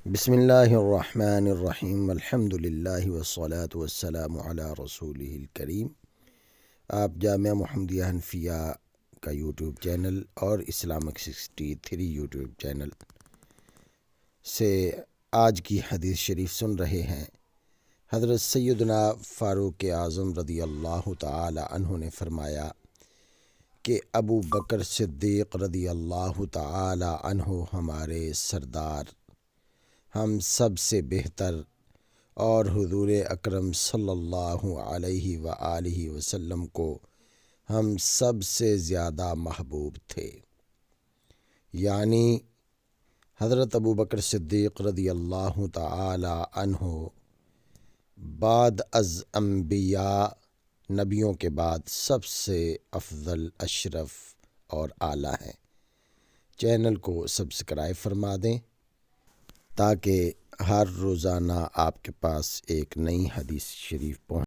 بسم اللہ الرحمن الرحیم الحمد للہ والصلاة والسلام علی رسولہ الکریم۔ آپ جامعہ محمدیہ حنفیہ کا یوٹیوب چینل اور اسلامک 63 یوٹیوب چینل سے آج کی حدیث شریف سن رہے ہیں۔ حضرت سیدنا فاروق اعظم رضی اللہ تعالی عنہ نے فرمایا کہ ابو بکر صدیق رضی اللہ تعالی عنہ ہمارے سردار، ہم سب سے بہتر اور حضور اکرم صلی اللہ علیہ وآلہ وسلم کو ہم سب سے زیادہ محبوب تھے۔ یعنی حضرت ابو بکر صدیق رضی اللہ تعالی عنہ بعد از انبیاء، نبیوں کے بعد سب سے افضل، اشرف اور اعلیٰ ہیں۔ چینل کو سبسکرائب فرما دیں تاکہ ہر روزانہ آپ کے پاس ایک نئی حدیث شریف پہنچے۔